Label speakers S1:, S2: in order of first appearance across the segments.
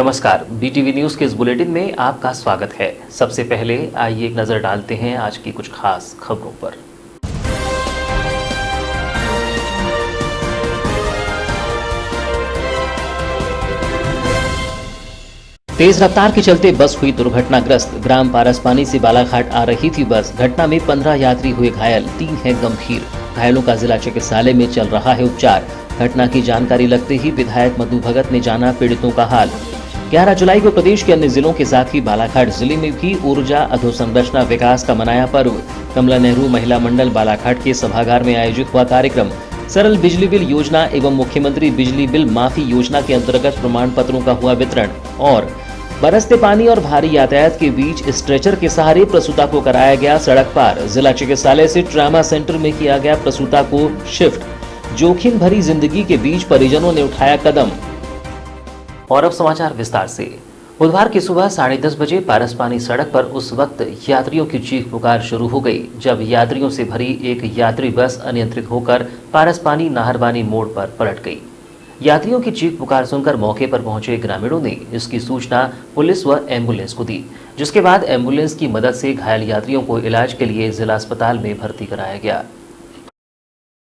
S1: नमस्कार, BTV news के इस बुलेटिन में आपका स्वागत है। सबसे पहले आइए एक नज़र डालते हैं आज की कुछ खास खबरों पर। तेज रफ्तार के चलते बस हुई दुर्घटनाग्रस्त। ग्राम पारसपानी से बालाघाट आ रही थी बस। घटना में 15 यात्री हुए घायल, 3 हैं गंभीर। घायलों का जिला चिकित्सालय में चल रहा है उपचार। घटना की जानकारी लगते ही विधायक मधु भगत ने जाना पीड़ितों का हाल। 11 जुलाई को प्रदेश के अन्य जिलों के साथ ही बालाघाट जिले में भी ऊर्जा अधोसंरचना विकास का मनाया पर्व। कमला नेहरू महिला मंडल बालाघाट के सभागार में आयोजित हुआ कार्यक्रम। सरल बिजली बिल योजना एवं मुख्यमंत्री बिजली बिल माफी योजना के अंतर्गत प्रमाण पत्रों का हुआ वितरण। और बरसते पानी और भारी यातायात के बीच स्ट्रेचर के सहारे प्रसूता को कराया गया सड़क पार। जिला चिकित्सालय से ट्रामा सेंटर में किया गया प्रसूता को शिफ्ट। जोखिम भरी जिंदगी के बीच परिजनों ने उठाया कदम। और अब समाचार विस्तार से। बुधवार की सुबह 10:30 बजे पारसपानी सड़क पर उस वक्त यात्रियों की चीख पुकार शुरू हो गई जब यात्रियों से भरी एक यात्री बस अनियंत्रित होकर पारसपानी नाहरवानी मोड़ पर पलट गई। यात्रियों की चीख पुकार सुनकर मौके पर पहुंचे ग्रामीणों ने इसकी सूचना पुलिस व एम्बुलेंस को दी, जिसके बाद एम्बुलेंस की मदद से घायल यात्रियों को इलाज के लिए जिला अस्पताल में भर्ती कराया गया।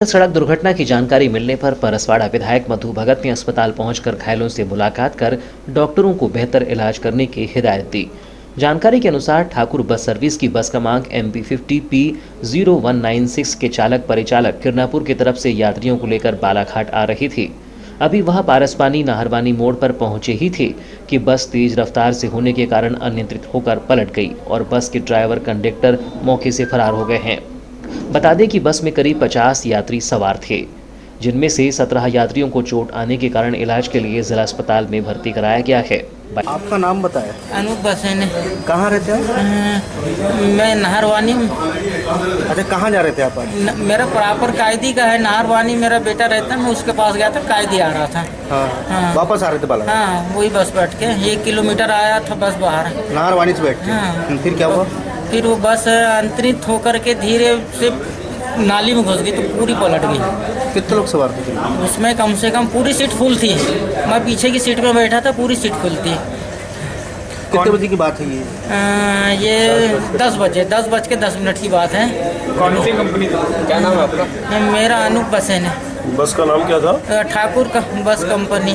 S1: सड़क दुर्घटना की जानकारी मिलने पर परसवाड़ा विधायक मधु भगत ने अस्पताल पहुंचकर घायलों से मुलाकात कर डॉक्टरों को बेहतर इलाज करने की हिदायत दी। जानकारी के अनुसार ठाकुर बस सर्विस की बस क्रमांक MP50P0196 के चालक परिचालक किरनापुर की तरफ से यात्रियों को लेकर बालाघाट आ रही थी। अभी वह पारसपानी नाहरवानी मोड़ पर पहुंचे ही थे कि बस तेज रफ्तार से होने के कारण अनियंत्रित होकर पलट गई और बस के ड्राइवर कंडक्टर मौके से फरार हो गए हैं। बता दें कि बस में करीब 50 यात्री सवार थे, जिनमें से 17 यात्रियों को चोट आने के कारण इलाज के लिए जिला अस्पताल में भर्ती कराया गया है।
S2: आपका नाम बताया?
S3: अनूप बसेन।
S2: कहाँ रहते हैं?
S3: मैं नाहरवानी।
S2: अच्छा, कहाँ जा रहे थे आप?
S3: मेरा प्रॉपर कायदी का है नाहरवानी, मेरा बेटा रहता है, मैं उसके पास गया था, कायदी आ रहा था।
S2: हाँ। वापस आ रहे थे बालाघाट?
S3: हाँ, वही बस बैठ के 1 किलोमीटर आया था बस बाहर
S2: नाहरवानी से बैठ के।
S3: हाँ।
S2: फिर क्या हुआ?
S3: फिर वो बस अंतरित होकर के धीरे से नाली में घुस गई तो पूरी पलट गई।
S2: कितने लोग सवार थे?
S3: उसमें कम से कम पूरी सीट फुल थी। मैं पीछे की सीट में बैठा था, पूरी सीट फुल थी।
S2: कितने बजे की बात है ये?
S3: ये 10 बजे 10:10 की बात है।
S4: कौन सी कंपनी था? क्या नाम है आपका?
S3: मेरा अनूप बसेन है।
S4: बस का नाम क्या था?
S3: ठाकुर का बस कंपनी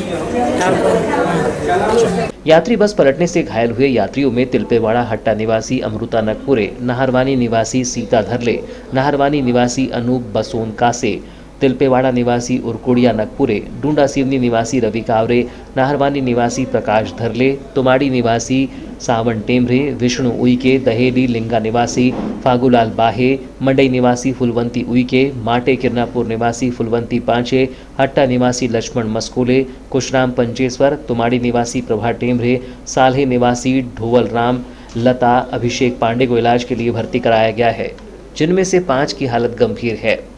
S3: ठाकुर।
S1: यात्री बस पलटने से घायल हुए यात्रियों में तिलपेवाड़ा हट्टा निवासी अमृता नकपुरे, नाहरवानी निवासी सीता धरले, नाहरवानी निवासी अनूप बसोन कासे, तिलपेवाड़ा निवासी उरकुड़िया नकपुरे, डूंडा सिवनी निवासी रवि कावरे, नाहरवानी निवासी प्रकाश धरले, तुमाड़ी निवासी सावन टेमरे, विष्णु उइके, दहेली लिंगा निवासी फागुलाल बाहे, मंडई निवासी फुलवंती उइके, माटे किरनापुर निवासी फुलवंती पांचे, हट्टा निवासी लक्ष्मण मस्कोले, कुशराम पंचेश्वर, तुमाड़ी निवासी प्रभा टेमरे, साल्हे निवासी ढोवल राम, लता, अभिषेक पांडे को इलाज के लिए भर्ती कराया गया है, जिनमें से 5 की हालत गंभीर है।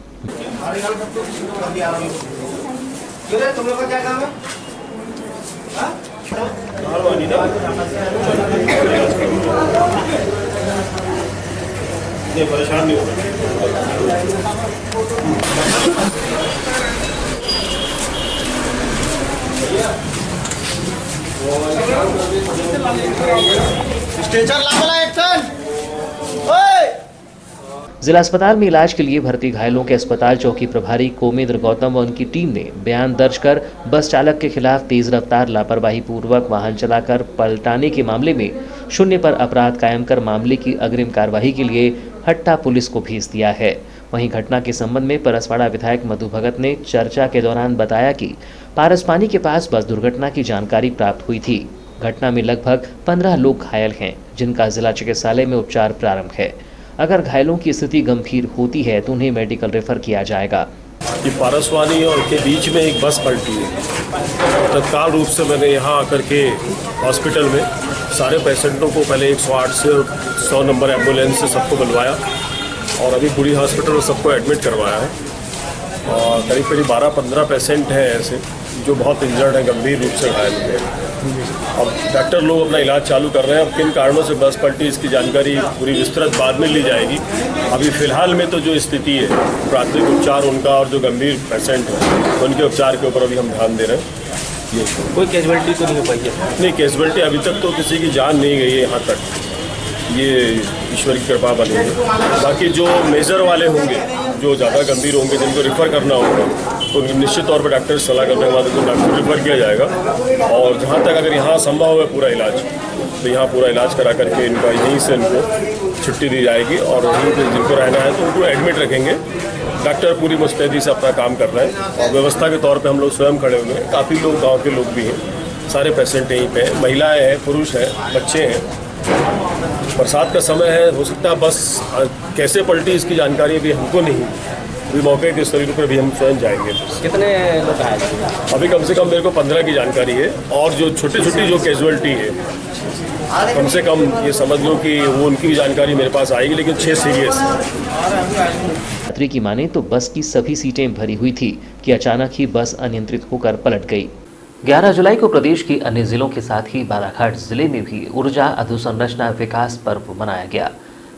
S2: तुम लोग का क्या काम है?
S4: परेशान नहीं होगा।
S2: स्ट्रेचर लाओ एक टन।
S1: जिला अस्पताल में इलाज के लिए भर्ती घायलों के अस्पताल चौकी प्रभारी कोमेंद्र गौतम व उनकी टीम ने बयान दर्ज कर बस चालक के खिलाफ तेज रफ्तार लापरवाही पूर्वक वाहन चलाकर पलटाने के मामले में 0 पर अपराध कायम कर मामले की अग्रिम कार्यवाही के लिए हट्टा पुलिस को भेज दिया है। वहीं घटना के संबंध में परसवाड़ा विधायक मधु भगत ने चर्चा के दौरान बताया कि पारसपानी के पास बस दुर्घटना की जानकारी प्राप्त हुई थी। घटना में लगभग 15 लोग घायल हैं, जिनका जिला चिकित्सालय में उपचार प्रारंभ है। अगर घायलों की स्थिति गंभीर होती है तो उन्हें मेडिकल रेफर किया जाएगा।
S4: कि पारसवानी और के बीच में एक बस पलटी है। तत्काल रूप से मैंने यहाँ आकर के हॉस्पिटल में सारे पेशेंटों को पहले 108 से 100 नंबर एम्बुलेंस से सबको बुलवाया और अभी पूरी हॉस्पिटल में सबको एडमिट करवाया है। और करीब 12-15 पेशेंट हैं ऐसे जो बहुत इंजर्ड हैं, गंभीर रूप से घायल हुए हैं। अब डॉक्टर लोग अपना इलाज चालू कर रहे हैं। अब किन कारणों से बस पलटी इसकी जानकारी पूरी विस्तृत बाद में ली जाएगी। अभी फिलहाल में तो जो स्थिति है, प्राथमिक उपचार उनका और जो गंभीर पेशेंट है उनके उपचार के ऊपर अभी हम ध्यान दे रहे हैं। ये
S2: कोई कैजुअलिटी तो नहीं हो पाई है?
S4: नहीं, कैजुअलिटी अभी तक तो किसी की जान नहीं गई है यहाँ तक, ये ईश्वर की कृपा बनी है। बाकी जो मेजर वाले होंगे, जो ज़्यादा गंभीर होंगे, जिनको रेफ़र करना होगा, तो निश्चित तौर पर डॉक्टर से सलाह करने के बाद उनको डॉक्टर रेफ़र किया जाएगा। और जहाँ तक अगर यहाँ संभव है पूरा इलाज, तो यहाँ पूरा इलाज करा करके इनका यहीं से इनको छुट्टी दी जाएगी और यहीं पर जिनको रहना है तो उनको एडमिट रखेंगे। डॉक्टर पूरी मुस्तैदी से अपना काम कर रहे हैं और व्यवस्था के तौर पे हम लोग स्वयं खड़े हुए हैं। काफ़ी लोग गांव के लोग भी हैं, सारे पेशेंट यहीं पे हैं, महिलाएं हैं, पुरुष हैं, बच्चे हैं। बरसात का समय है, हो सकता है बस कैसे पलटी इसकी जानकारी अभी हमको नहीं, अभी मौके के स्थल पर भी हम स्वयं जाएंगे।
S2: कितने लोग आए?
S4: अभी कम से कम मेरे को 15 की जानकारी है और जो छोटी छोटी जो कैजुअलिटी है, कम से कम ये समझ लो कि वो उनकी भी जानकारी मेरे पास आएगी, लेकिन 6 सीरियस
S1: यात्री की माने तो बस की सभी सीटें भरी हुई थी कि अचानक ही बस अनियंत्रित होकर पलट गई। 11 जुलाई को प्रदेश के अन्य जिलों के साथ ही बालाघाट जिले में भी ऊर्जा अधोसंरचना विकास पर्व मनाया गया।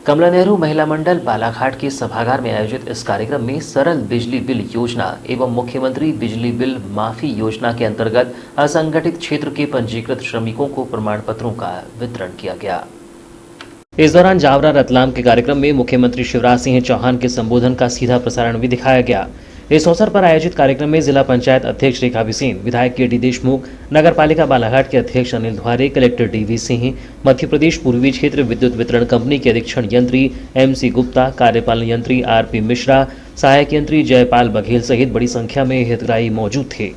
S1: कमला नेहरू महिला मंडल बालाघाट के सभागार में आयोजित इस कार्यक्रम में सरल बिजली बिल योजना एवं मुख्यमंत्री बिजली बिल माफी योजना के अंतर्गत असंगठित क्षेत्र के पंजीकृत श्रमिकों को प्रमाण पत्रों का वितरण किया गया। इस दौरान जावरा रतलाम के कार्यक्रम में मुख्यमंत्री शिवराज सिंह चौहान के संबोधन का सीधा प्रसारण भी दिखाया गया। इस अवसर पर आयोजित कार्यक्रम में जिला पंचायत अध्यक्ष रेखा बिसेन, विधायक के डी देशमुख, नगर पालिका बालाघाट के अध्यक्ष अनिल ध्वारे, कलेक्टर डीवी सिंह, मध्य प्रदेश पूर्वी क्षेत्र विद्युत वितरण कंपनी के अधीक्षण यंत्री MC गुप्ता, कार्यपालन यंत्री RP मिश्रा, सहायक यंत्री जयपाल बघेल सहित बड़ी संख्या में हितग्राही मौजूद थे।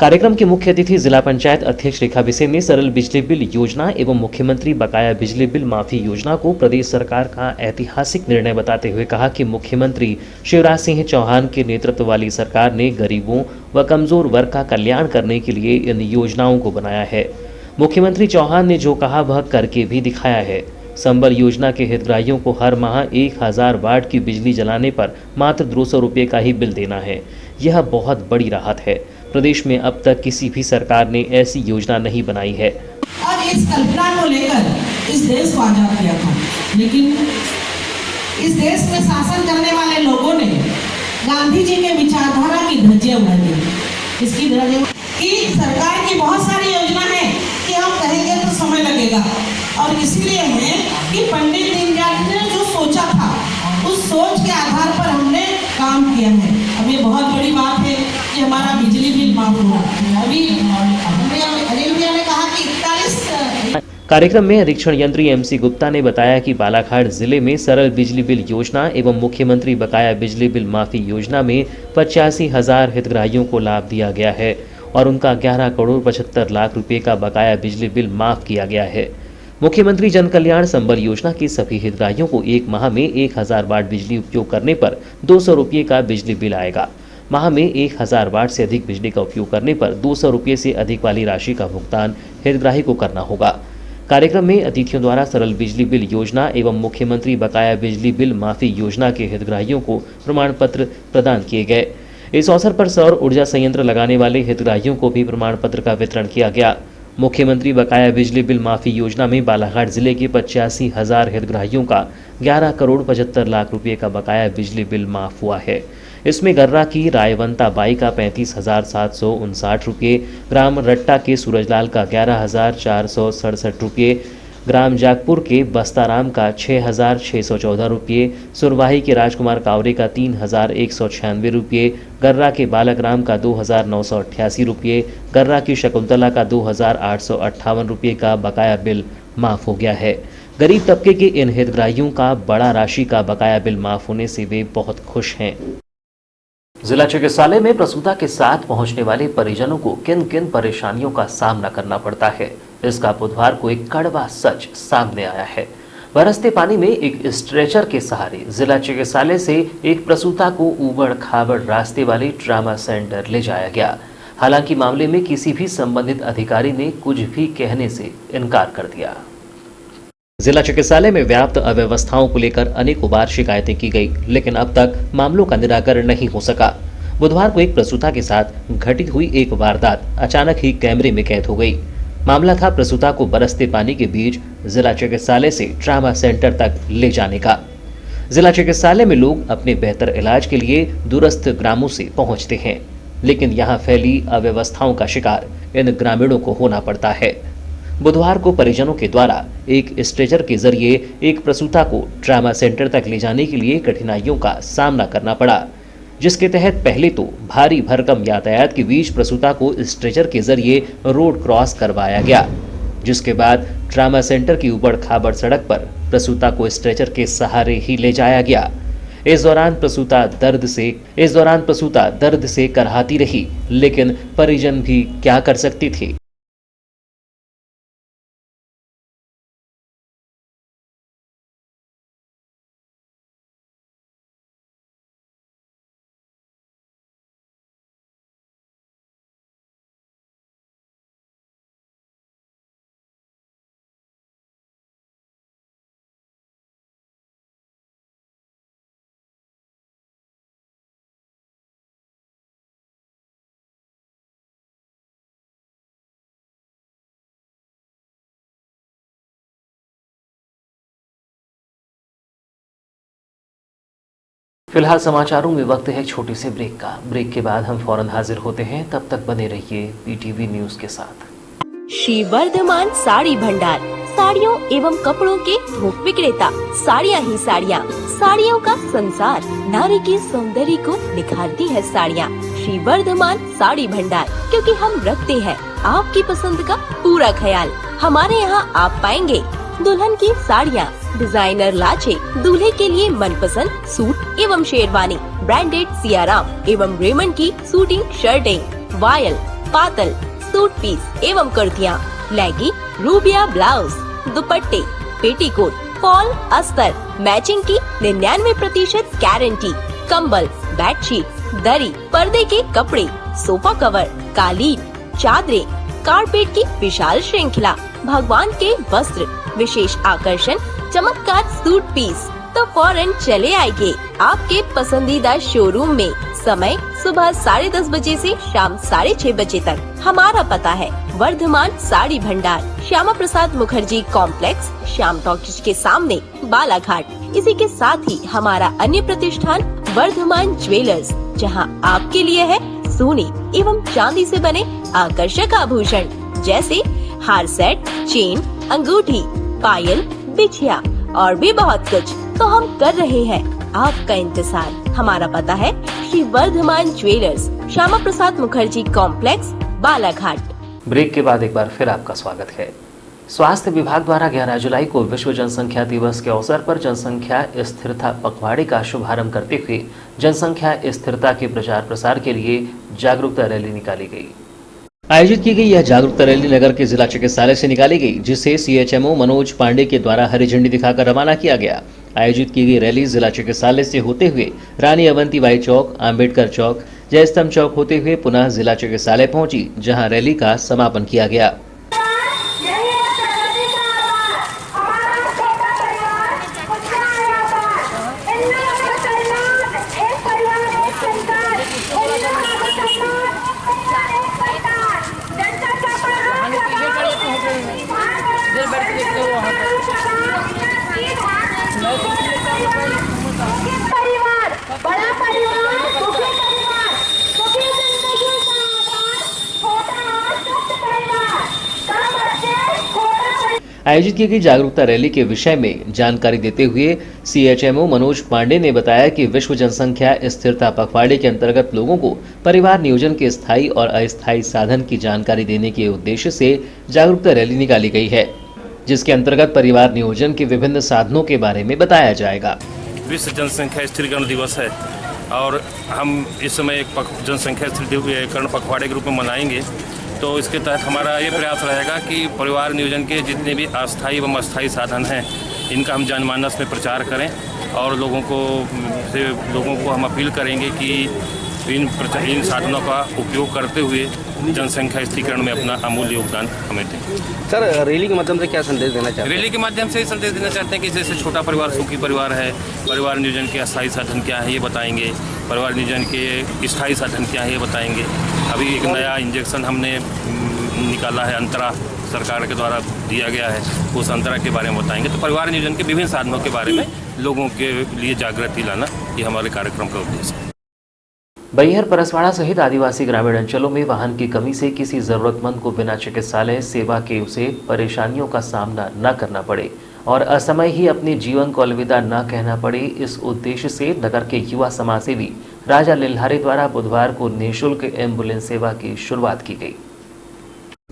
S1: कार्यक्रम के मुख्य अतिथि जिला पंचायत अध्यक्ष रेखा बिसेन ने सरल बिजली बिल योजना एवं मुख्यमंत्री बकाया बिजली बिल माफी योजना को प्रदेश सरकार का ऐतिहासिक निर्णय बताते हुए कहा कि मुख्यमंत्री शिवराज सिंह चौहान के नेतृत्व वाली सरकार ने गरीबों व कमजोर वर्ग का कल्याण करने के लिए इन योजनाओं को बनाया है। मुख्यमंत्री चौहान ने जो कहा वह करके भी दिखाया है। संबल योजना के हितग्राहियों को हर माह 1000 वाट की बिजली जलाने पर मात्र 200 रुपये का ही बिल देना है। यह बहुत बड़ी राहत है। प्रदेश में अब तक किसी भी सरकार ने ऐसी योजना नहीं बनाई है।
S5: और इस कल्पना को लेकर इस देश को आजाद किया था, लेकिन इस देश में शासन करने वाले लोगों ने गांधी जी के विचारधारा की धज्जियां उड़ा दी। इसकी वजह कि सरकार की बहुत सारी योजना है कि हम कहेंगे तो समय लगेगा, और इसीलिए है कि पंडित दीनदयाल ने जो सोचा था उस सोच के आधार पर हमने काम किया है। अब ये बहुत बड़ी बात है कि हमारा बिजली बिल माफ हुआ। अभी अनिल भैया ने कहा कि 41
S1: कार्यक्रम में अधीक्षण यंत्री MC गुप्ता ने बताया कि बालाघाट जिले में सरल बिजली बिल योजना एवं मुख्यमंत्री बकाया बिजली बिल माफी योजना में 85,000 हितग्राहियों को लाभ दिया गया है और उनका 11 करोड़ 75 लाख रुपए का बकाया बिजली बिल माफ किया गया है। मुख्यमंत्री जन कल्याण संबल योजना के सभी हितग्राहियों को एक माह में 1000 वाट बिजली उपयोग करने पर 200 रुपये का बिजली बिल आएगा। माह में 1000 वाट से अधिक बिजली का उपयोग करने पर 200 रुपये से अधिक वाली राशि का भुगतान हितग्राही को करना होगा। कार्यक्रम में अतिथियों द्वारा सरल बिजली बिल योजना एवं मुख्यमंत्री बकाया बिजली बिल माफी योजना के हितग्राहियों को प्रमाण पत्र प्रदान किए गए। इस अवसर पर सौर ऊर्जा संयंत्र लगाने वाले हितग्राहियों को भी प्रमाण पत्र का वितरण किया गया। मुख्यमंत्री बकाया बिजली बिल माफी योजना में बालाघाट जिले के 85,000 हितग्राहियों का 11 करोड़ 75 लाख रुपए का बकाया बिजली बिल माफ हुआ है। इसमें गर्रा की रायवंता बाई का 35,759 रुपये, ग्राम रट्टा के सूरजलाल का 11,467 रुपये, ग्राम जागपुर के बस्ताराम का 6,614 रुपये, सुरवाही के राजकुमार कावरे का 3,196 रुपये, गर्रा के बालकराम का 2,988 रुपये, गर्रा की शकुंतला का 2,858 रुपये का बकाया बिल माफ हो गया है। गरीब तबके के इन हितग्राहियों का बड़ा राशि का बकाया बिल माफ होने से वे बहुत खुश हैं। जिला चिकित्सालय में प्रसूता के साथ पहुंचने वाले परिजनों को किन किन परेशानियों का सामना करना पड़ता है, इसका बुधवार को एक कड़वा सच सामने आया है। बरसते पानी में एक स्ट्रेचर के सहारे जिला चिकित्सालय से एक प्रसूता को ऊबड़ खाबड़ रास्ते वाले ट्रामा सेंटर ले जाया गया। हालांकि मामले में किसी भी संबंधित अधिकारी ने कुछ भी कहने से इनकार कर दिया। जिला चिकित्सालय में व्याप्त अव्यवस्थाओं को लेकर अनेकों बार शिकायतें की गई, लेकिन अब तक मामलों का निराकरण नहीं हो सका। बुधवार को एक प्रसूता के साथ घटित हुई एक वारदात अचानक ही कैमरे में कैद हो गई। मामला था प्रसूता को बरसते पानी के बीच जिला चिकित्सालय से ट्रामा सेंटर तक ले जाने का। जिला चिकित्सालय में लोग अपने बेहतर इलाज के लिए दूरस्थ ग्रामों से पहुंचते हैं। लेकिन यहाँ फैली अव्यवस्थाओं का शिकार इन ग्रामीणों को होना पड़ता है। बुधवार को परिजनों के द्वारा एक स्ट्रेचर के जरिए एक प्रसूता को ट्रामा सेंटर तक ले जाने के लिए कठिनाइयों का सामना करना पड़ा, जिसके तहत पहले तो भारी भरकम यातायात के बीच प्रसूता को स्ट्रेचर के जरिए रोड क्रॉस करवाया गया, जिसके बाद ट्रामा सेंटर की ऊबड़ खाबड़ सड़क पर प्रसूता को स्ट्रेचर के सहारे ही ले जाया गया। इस दौरान प्रसूता दर्द से करहाती रही, लेकिन परिजन भी क्या कर सकती थी। फिलहाल समाचारों में वक्त है एक छोटे से ब्रेक का। ब्रेक के बाद हम फौरन हाजिर होते हैं, तब तक बने रहिए पीटीवी न्यूज के साथ।
S6: श्री वर्धमान साड़ी भंडार, साड़ियों एवं कपड़ों के थोक विक्रेता। साड़ियाँ ही साड़ियाँ, साड़ियों का संसार, नारी के सौंदर्य को निखारती है साड़ियाँ। श्री वर्धमान साड़ी भंडार, क्योंकि हम रखते हैं आपकी पसंद का पूरा ख्याल। हमारे यहाँ आप पाएंगे दुल्हन की साड़ियाँ, डिजाइनर लाचे, दूल्हे के लिए मनपसंद सूट एवं शेरवानी, ब्रांडेड सियाराम एवं रेमंड की सूटिंग शर्टें, वायल, पातल, सूट पीस एवं कुर्तियाँ, लेगी, रूबिया ब्लाउज, दुपट्टे, पेटीकोट, फॉल, अस्तर, मैचिंग की 99% गारंटी, कंबल, बेडशीट, दरी, पर्दे के कपड़े, सोफा कवर, कालीन, चादरें, कारपेट की विशाल श्रृंखला, भगवान के वस्त्र, विशेष आकर्षण, चमत्कार सूट पीस। तो फौरन चले आइए आपके पसंदीदा शोरूम में। समय सुबह 10:30 बजे से शाम 6:30 बजे तक। हमारा पता है वर्धमान साड़ी भंडार, श्यामा प्रसाद मुखर्जी कॉम्प्लेक्स, श्याम टॉकीज के सामने, बालाघाट। इसी के साथ ही हमारा अन्य प्रतिष्ठान वर्धमान ज्वेलर्स, जहां आपके लिए है सोने एवं चांदी से बने आकर्षक आभूषण, जैसे हार सेट, चेन, अंगूठी, पायल, बिछिया और भी बहुत कुछ। तो हम कर रहे हैं आपका इंतजार। हमारा पता है Shri Varthaman jewellers, Shyama Prasad Mukherjee complex, Balaghat.
S1: Break के बाद एक बार फिर आपका स्वागत है। स्वास्थ्य विभाग द्वारा 11 जुलाई को विश्व जनसंख्या दिवस के अवसर पर जनसंख्या स्थिरता पखवाड़े का शुभारंभ करते हुए जनसंख्या स्थिरता के प्रचार प्रसार के लिए जागरूकता रैली निकाली गई। आयोजित की गई यह जागरूकता रैली नगर के जिला चिकित्सालय से निकाली गई, जिसे सीएचएमओ मनोज पांडे के द्वारा हरी झंडी दिखाकर रवाना किया गया। आयोजित की गई रैली जिला चिकित्सालय से होते हुए रानी अवंतीबाई चौक, अंबेडकर चौक, जयस्तंभ चौक होते हुए पुनः जिला चिकित्सालय पहुंची, जहां रैली का समापन किया गया। आयोजित की गई जागरूकता रैली के विषय में जानकारी देते हुए सीएचएमओ मनोज पांडे ने बताया कि विश्व जनसंख्या स्थिरता पखवाड़े के अंतर्गत लोगों को परिवार नियोजन के स्थायी और अस्थायी साधन की जानकारी देने के उद्देश्य से जागरूकता रैली निकाली गई है, जिसके अंतर्गत परिवार नियोजन के विभिन्न साधनों के बारे में बताया जाएगा।
S7: विश्व जनसंख्या स्थिरीकरण दिवस है और हम इस समय एक जनसंख्या स्थिरीकरण पखवाड़े के रूप में मनाएंगे। तो इसके तहत हमारा ये प्रयास रहेगा कि परिवार नियोजन के जितने भी अस्थायी एवं अस्थायी साधन हैं, इनका हम जनमानस में प्रचार करें और लोगों को हम अपील करेंगे कि इन साधनों का उपयोग करते हुए जनसंख्या स्थिरीकरण में अपना अमूल्य योगदान हमें दें।
S2: सर, रैली के माध्यम से क्या संदेश देना चाहते हैं?
S7: रैली के माध्यम से संदेश देना चाहते हैं कि जैसे छोटा परिवार सुखी परिवार है, परिवार नियोजन के अस्थायी साधन क्या है ये बताएंगे, परिवार नियोजन के स्थायी साधन क्या है ये बताएंगे। अभी एक नया इंजेक्शन हमने निकाला है, अंतरा सरकार के द्वारा दिया गया है, उस अंतरा के बारे में बताएंगे। तो परिवार नियोजन के विभिन्न साधनों के बारे में लोगों के लिए जागृति लाना ये हमारे कार्यक्रम का उद्देश्य है।
S1: बैहर परसवाड़ा सहित आदिवासी ग्रामीण अंचलों में वाहन की कमी से किसी जरूरतमंद को बिना चिकित्सालय सेवा के उसे परेशानियों का सामना न करना पड़े और असमय ही अपने जीवन को अलविदा न कहना पड़े, इस उद्देश्य से नगर के युवा समाजसेवी राजा लिल्हारे द्वारा बुधवार को निःशुल्क एम्बुलेंस सेवा की शुरुआत की गई।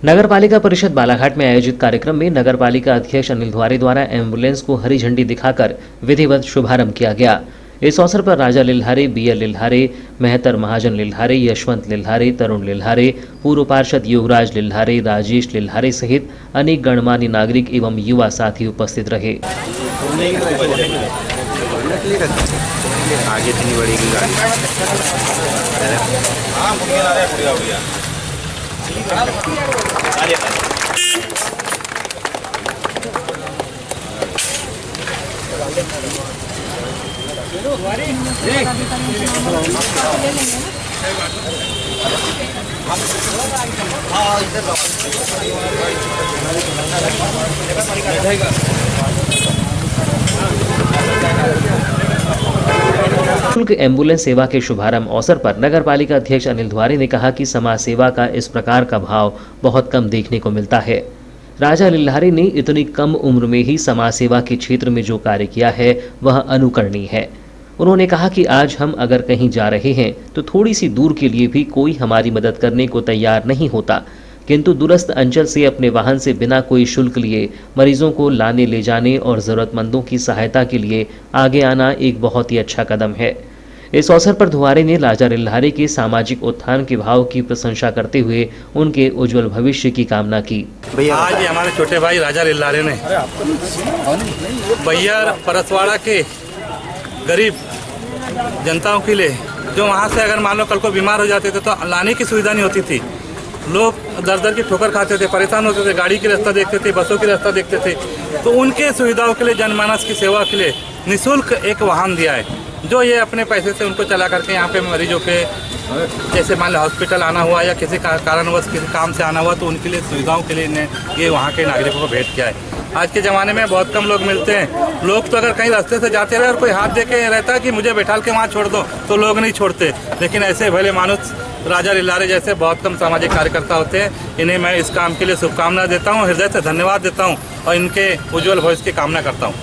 S1: नगर पालिका परिषद बालाघाट में आयोजित कार्यक्रम में नगर पालिका अध्यक्ष अनिल द्वारे द्वारा एम्बुलेंस को हरी झंडी दिखाकर विधिवत शुभारंभ किया गया। इस अवसर पर राजा लिल्हारे, बीएल लिल्हारे, मेहतर महाजन लिल्हारे, यशवंत लिल्हारे, तरुण लिल्हारे, पूर्व पार्षद युवराज लिल्हारे, राजेश लिल्हारे सहित अनेक गणमान्य नागरिक एवं युवा साथी उपस्थित रहे।
S2: आगे इतनी बड़ी
S1: निःशुल्क एम्बुलेंस सेवा के शुभारंभ अवसर पर नगर पालिका अध्यक्ष अनिल द्वारे ने कहा कि समाज सेवा का इस प्रकार का भाव बहुत कम देखने को मिलता है। राजा लिल्हारे ने इतनी कम उम्र में ही समाज सेवा के क्षेत्र में जो कार्य किया है वह अनुकरणीय है। उन्होंने कहा कि आज हम अगर कहीं जा रहे हैं तो थोड़ी सी दूर के लिए भी कोई हमारी मदद करने को तैयार नहीं होता, किंतु दूरस्थ अंचल से अपने वाहन से बिना कोई शुल्क लिए मरीजों को लाने ले जाने और जरूरतमंदों की सहायता के लिए आगे आना एक बहुत ही अच्छा कदम है। इस अवसर पर द्वारे ने राजा लिल्हारे के सामाजिक उत्थान के भाव की प्रशंसा करते हुए उनके उज्जवल भविष्य की कामना की।
S8: आज हमारे छोटे भाई राजा लिल्हारे ने बैहर परसवाड़ा के गरीब जनताओं के लिए, जो वहाँ से अगर मान लो कल को बीमार हो जाते थे तो लाने की सुविधा नहीं होती थी, लोग दर दर की ठोकर खाते थे, परेशान होते थे, गाड़ी की रास्ता देखते थे, बसों की रास्ता देखते थे, तो उनके सुविधाओं के लिए, जनमानस की सेवा के लिए निःशुल्क एक वाहन दिया है, जो ये अपने पैसे से उनको चला करके यहाँ पे मरीजों के जैसे मान लो हॉस्पिटल आना हुआ या किसी कारणवश किसी काम से आना हुआ तो उनके लिए सुविधाओं के लिए ये वहाँ के नागरिकों को भेंट किया है। आज के ज़माने में बहुत कम लोग मिलते हैं। लोग तो अगर कहीं रास्ते से जाते रहे और कोई हाथ दे के रहता है कि मुझे बैठाल के वहाँ छोड़ दो, तो लोग नहीं छोड़ते, लेकिन ऐसे भले मानुस राजा लिल्हारे जैसे बहुत कम सामाजिक कार्यकर्ता होते हैं। इन्हें मैं इस काम के लिए शुभकामना देता हूँ, हृदय से धन्यवाद देता हूँ और इनके उज्जवल भविष्य की कामना करता हूँ।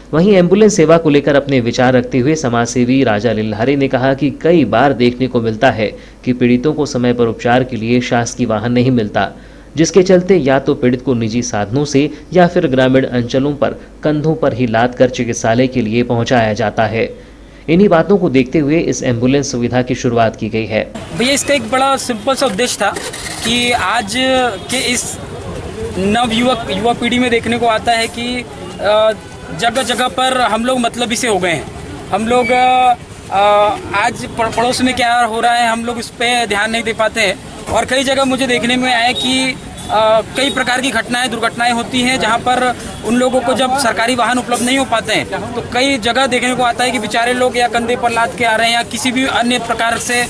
S1: वहीं एम्बुलेंस सेवा को लेकर अपने विचार रखते हुए समाजसेवी राजा लिल्हारे ने कहा कि कई बार देखने को मिलता है कि पीड़ितों को समय पर उपचार के लिए शासकीय वाहन नहीं मिलता, जिसके चलते या तो पीड़ित को निजी साधनों से या फिर ग्रामीण अंचलों पर कंधों पर ही लाद कर चिकित्सालय के लिए पहुंचाया जाता है। इन्हीं बातों को देखते हुए इस एम्बुलेंस सुविधा की शुरुआत की गई है।
S3: भैया इसका एक बड़ा सिंपल सा उद्देश्य था कि आज के इस नव युवा पीढ़ी में देखने को आता है कि जगह जगह पर हम लोग मतलबी से हो गए हैं। हम लोग आज पड़ोस में क्या हो रहा है हम लोग इस पे ध्यान नहीं दे पाते हैं और कई जगह मुझे देखने में आया कि कई प्रकार की दुर्घटनाएं होती हैं जहां पर उन लोगों को जब सरकारी वाहन उपलब्ध नहीं हो पाते हैं तो कई जगह देखने को आता है कि बेचारे लोग या कंधे पर लाद के आ रहे हैं या किसी भी अन्य प्रकार से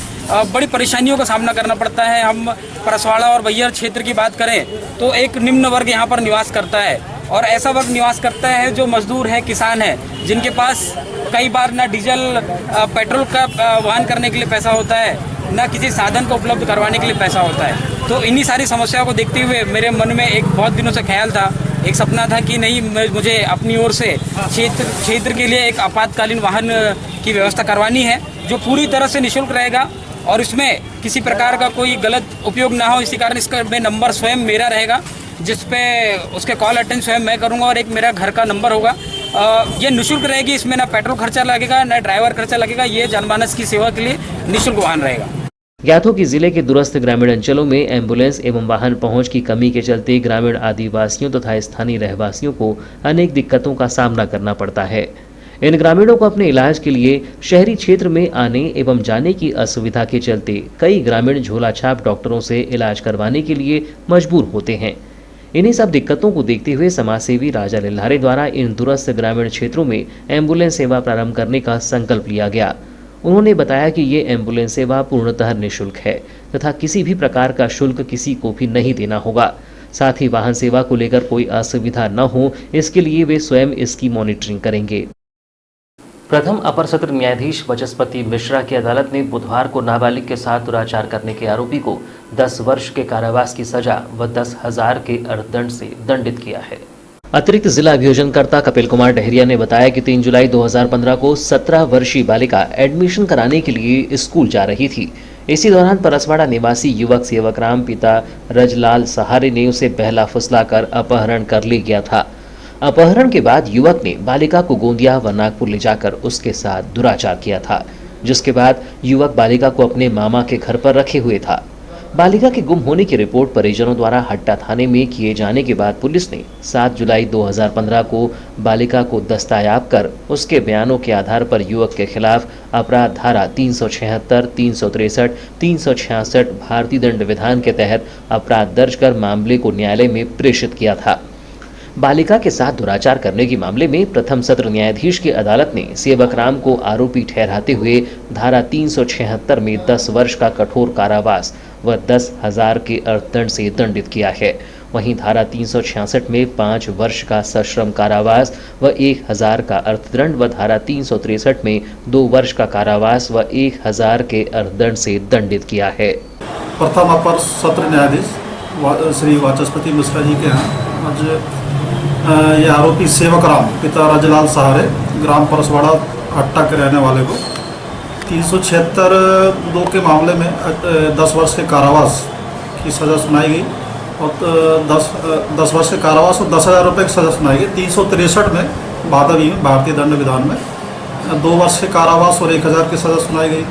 S3: बड़ी परेशानियों का सामना करना पड़ता है। हम परसवाड़ा और बैहर क्षेत्र की बात करें तो एक निम्न वर्ग यहाँ पर निवास करता है और ऐसा वर्ग निवास करता है जो मजदूर है, किसान है, जिनके पास कई बार ना डीजल पेट्रोल का वहन करने के लिए पैसा होता है, ना किसी साधन को उपलब्ध करवाने के लिए पैसा होता है। तो इन्हीं सारी समस्याओं को देखते हुए मेरे मन में एक बहुत दिनों से ख्याल था, एक सपना था कि नहीं मुझे अपनी ओर से क्षेत्र के लिए एक आपातकालीन वाहन की व्यवस्था करवानी है जो पूरी तरह से निःशुल्क रहेगा और इसमें किसी प्रकार का कोई गलत उपयोग ना हो। इसी कारण इसका नंबर स्वयं मेरा रहेगा जिसपे उसके कॉल अटेंड स्वयं मैं करूंगा और एक मेरा घर का नंबर होगा। ये निःशुल्क रहेगी, इसमें ना पेट्रोल खर्चा लगेगा ना ड्राइवर खर्चा लगेगा, ये जनमानस की सेवा के लिए निःशुल्क वाहन रहेगा।
S1: ज्ञात हो कि जिले के दूरस्थ ग्रामीण अंचलों में एम्बुलेंस एवं वाहन पहुंच की कमी के चलते ग्रामीण आदिवासियों तथा स्थानीय रहवासियों को अनेक दिक्कतों का सामना करना पड़ता है। इन ग्रामीणों को अपने इलाज के लिए शहरी क्षेत्र में आने एवं जाने की असुविधा के चलते कई ग्रामीण झोलाछाप डॉक्टरों से इलाज करवाने के लिए मजबूर होते हैं। इन्हीं सब दिक्कतों को देखते हुए समाजसेवी राजा लिल्हारे द्वारा इन दूरस्थ ग्रामीण क्षेत्रों में एम्बुलेंस सेवा प्रारंभ करने का संकल्प लिया गया। उन्होंने बताया कि ये एम्बुलेंस सेवा पूर्णतः निःशुल्क है तथा किसी भी प्रकार का शुल्क किसी को भी नहीं देना होगा। साथ ही वाहन सेवा को लेकर कोई असुविधा न हो इसके लिए वे स्वयं इसकी मॉनिटरिंग करेंगे। प्रथम अपर सत्र न्यायाधीश वाचस्पति मिश्रा की अदालत ने बुधवार को नाबालिग के साथ दुराचार करने के आरोपी को 10 वर्ष के कारावास की सजा व 10,000 के अर्थदंड से दंडित किया है। अतिरिक्त जिला अभियोजनकर्ता कपिल कुमार डहरिया ने बताया कि 3 जुलाई 2015 को 17 वर्षीय बालिका एडमिशन कराने के लिए स्कूल जा रही थी। इसी दौरान परसवाड़ा निवासी युवक सेवकराम पिता रजलाल सहारे ने उसे बहला फुसलाकर अपहरण कर ले गया था। अपहरण के बाद युवक ने बालिका को गोंदिया व नागपुर ले जाकर उसके साथ दुराचार किया था, जिसके बाद युवक बालिका को अपने मामा के घर पर रखे हुए था। बालिका के गुम होने की रिपोर्ट परिजनों द्वारा हट्टा थाने में किए जाने के बाद पुलिस ने 7 जुलाई 2015 को बालिका को दस्तयाब कर उसके बयानों के आधार पर युवक के खिलाफ अपराध धारा 376, 363, 366 भारतीय दंड विधान के तहत अपराध दर्ज कर मामले को न्यायालय में प्रेषित किया था। बालिका के साथ दुराचार करने के मामले में प्रथम सत्र न्यायाधीश की अदालत ने सेवकराम को आरोपी ठहराते हुए धारा 376 में 10 वर्ष का कठोर कारावास व 10,000 के अर्थदंड से दंडित किया है। वहीं धारा 366 में 5 वर्ष का सश्रम कारावास व 1,000 का अर्थदंड व धारा 363 में 2 वर्ष का कारावास व 1,000 के अर्थदंड से दंडित किया है।
S9: प्रथम अपर सत्र न्यायाधीश श्री वाचस्पति मिश्रा जी के यहाँ आज ये आरोपी सेवकराम पिता रजलाल सहारे ग्राम परसवाड़ा हट्टा के रहने वाले को 376(2) के मामले में 10 वर्ष के कारावास की सज़ा सुनाई गई और 10 वर्ष के कारावास और 10,000 रुपये की सज़ा सुनाई गई। 363 में भादवी में भारतीय दंड विधान में 2 वर्ष के कारावास और 1,000 की सज़ा सुनाई गई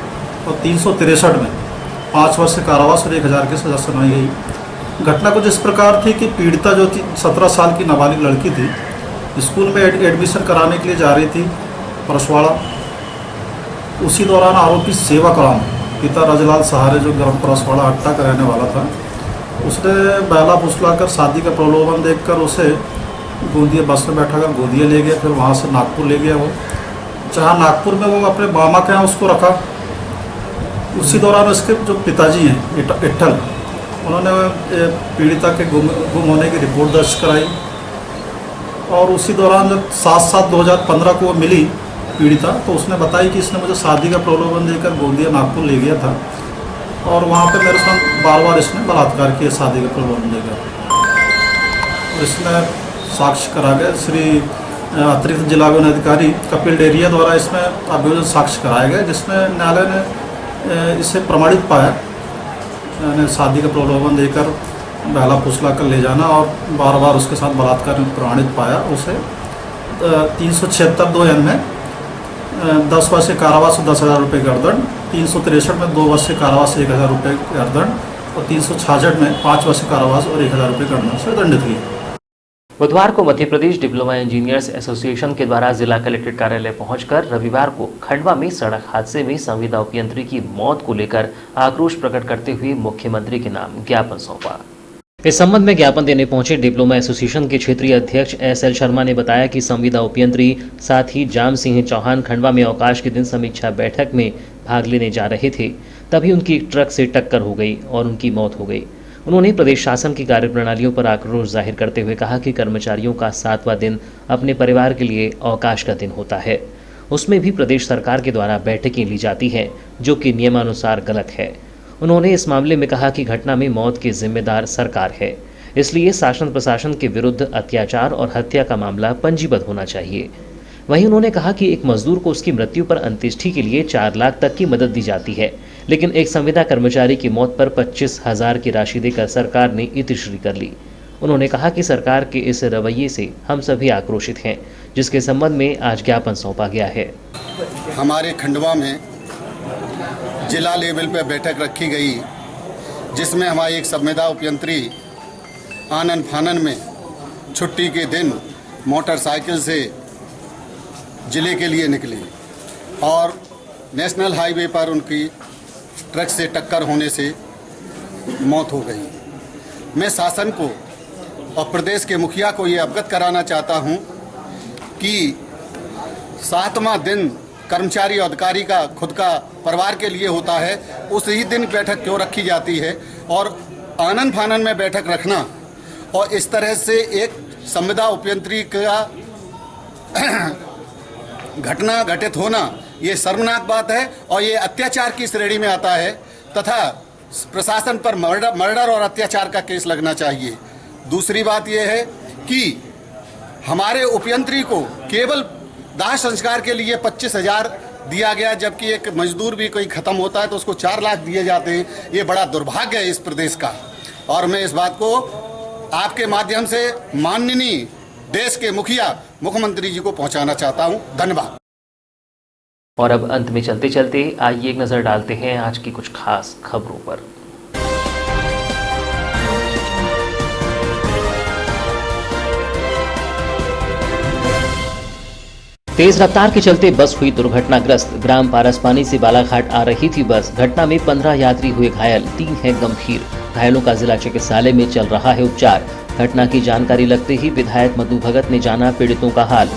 S9: और 363 में 5 वर्ष के कारावास और 1,000 की सज़ा सुनाई गई। घटना कुछ इस प्रकार थी कि पीड़िता जो थी 17 साल की नाबालिग लड़की थी, स्कूल में एडमिशन कराने के लिए जा रही थी परसवाड़ा। उसी दौरान आरोपी सेवकराम पिता रजलाल सहारे जो ग्राम परसवाड़ा हट्टा का रहने वाला था, उसने बहला फुसलाकर शादी का प्रलोभन देखकर उसे गोंदिया बस में बैठा कर गोंदिया ले गया, फिर वहाँ से नागपुर ले गया वो, जहाँ नागपुर में वो अपने मामा के यहाँ उसको रखा। उसी दौरान उसके जो पिताजी हैं इट्ठल, उन्होंने पीड़िता के गुम होने की रिपोर्ट दर्ज कराई और उसी दौरान जब 7/7/2015 को मिली पीड़िता, तो उसने बताई कि इसने मुझे शादी का प्रलोभन देकर गोंदिया नागपुर ले गया था और वहाँ पे मेरे साथ बार इसने बलात्कार किया शादी का प्रलोभन देकर। और इसमें साक्ष्य करा गया श्री अतिरिक्त जिला अधिकारी कपिल डहरिया द्वारा इसमें अभियोजन साक्ष्य कराया गया, जिसमें न्यायालय ने इसे प्रमाणित पाया। शादी का प्रलोभन देकर बहला फुसला कर ले जाना और बार उसके साथ बलात्कार में प्रमाणित पाया। उसे 376(2) में 10 वर्ष के कारावास और 10,000 रुपये का अर्थदंड, 363 में 2 वर्ष के कारावास 1,000 रुपये का अर्थदंड और 366 में 5 वर्ष के कारावास और 1,000 रुपये का अर्थदंड से दंडित किया।
S1: बुधवार को Madhya Pradesh diploma engineers association के द्वारा जिला कलेक्ट्रेट कार्यालय पहुंचकर रविवार को खंडवा में सड़क हादसे में संविदा उपयंत्री की मौत को लेकर आक्रोश प्रकट करते हुए मुख्यमंत्री के नाम ज्ञापन सौंपा। इस संबंध में ज्ञापन देने पहुंचे डिप्लोमा एसोसिएशन के क्षेत्रीय अध्यक्ष SL शर्मा ने बताया कि संविदा उपयंत्री साथ ही जाम सिंह चौहान खंडवा में अवकाश के दिन समीक्षा बैठक में भाग लेने जा रहे थे, तभी उनकी ट्रक से टक्कर हो गई और उनकी मौत हो गई। उन्होंने प्रदेश शासन की कार्यप्रणालियों पर आक्रोश जाहिर करते हुए कहा कि कर्मचारियों का 7वां दिन अपने परिवार के लिए अवकाश का दिन होता है, उसमें भी प्रदेश सरकार के द्वारा बैठकें ली जाती हैं, जो कि नियमानुसार गलत है। उन्होंने इस मामले में कहा कि घटना में मौत की जिम्मेदार सरकार है, इसलिए शासन प्रशासन के विरुद्ध अत्याचार और हत्या का मामला पंजीबद्ध होना चाहिए। वहीं उन्होंने कहा कि एक मजदूर को उसकी मृत्यु पर अंत्येष्टि के लिए 4 लाख तक की मदद दी जाती है, लेकिन एक संविदा कर्मचारी की मौत पर 25,000 की राशि देकर सरकार ने इतिश्री कर ली। उन्होंने कहा कि सरकार के इस रवैये से हम सभी आक्रोशित हैं, जिसके संबंध में आज ज्ञापन सौंपा गया है।
S10: हमारे खंडवा में जिला लेवल पर बैठक रखी गई, जिसमें हमारी एक संविदा उपयंत्री आनन फानन में छुट्टी के दिन मोटरसाइकिल से जिले के लिए निकली और नेशनल हाईवे पर उनकी ट्रक से टक्कर होने से मौत हो गई। मैं शासन को और प्रदेश के मुखिया को ये अवगत कराना चाहता हूँ कि 7वां दिन कर्मचारी और अधिकारी का खुद का परिवार के लिए होता है, उसी दिन बैठक क्यों रखी जाती है और आनन फानन में बैठक रखना और इस तरह से एक संविदा उपयंत्री का घटना घटित होना ये शर्मनाक बात है और ये अत्याचार की श्रेणी में आता है तथा प्रशासन पर मर्डर और अत्याचार का केस लगना चाहिए। दूसरी बात यह है कि हमारे उपयंत्री को केवल दाह संस्कार के लिए 25,000 दिया गया, जबकि एक मजदूर भी कोई खत्म होता है तो उसको 4 लाख दिए जाते हैं। ये बड़ा दुर्भाग्य है इस प्रदेश का और मैं इस बात को आपके माध्यम से माननीय देश के मुखिया मुख्यमंत्री जी को पहुंचाना चाहता हूं। धन्यवाद।
S1: और अब अंत में चलते चलते आइए एक नजर डालते हैं आज की कुछ खास खबरों पर। तेज रफ्तार के चलते बस हुई दुर्घटनाग्रस्त। ग्राम पारसपानी से बालाघाट आ रही थी बस। घटना में 15 यात्री हुए घायल, 3 हैं गंभीर। घायलों का जिला चिकित्सालय में चल रहा है उपचार। घटना की जानकारी लगते ही विधायक मधु भगत ने जाना पीड़ितों का हाल।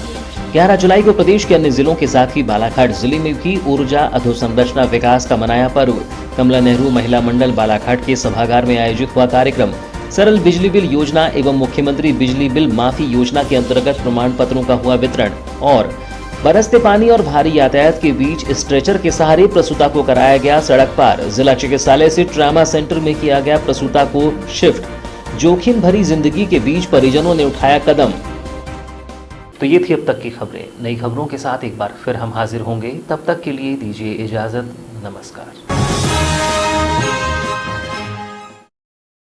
S1: 11 जुलाई को प्रदेश के अन्य जिलों के साथ ही बालाघाट जिले में भी ऊर्जा अधोसंरचना विकास का मनाया पर्व। कमला नेहरू महिला मंडल बालाघाट के सभागार में आयोजित हुआ कार्यक्रम। सरल बिजली बिल योजना एवं मुख्यमंत्री बिजली बिल माफी योजना के अंतर्गत प्रमाण पत्रों का हुआ वितरण। और बरसते पानी और भारी यातायात के बीच स्ट्रेचर के सहारे प्रसूता को कराया गया सड़क पार। जिला चिकित्सालय से ट्रामा सेंटर में किया गया प्रसूता को शिफ्ट। जोखिम भरी जिंदगी के बीच परिजनों ने उठाया कदम। तो ये थी अब तक की खबरें। नई खबरों के साथ एक बार फिर हम हाजिर होंगे। तब तक के लिए दीजिए इजाजत। नमस्कार।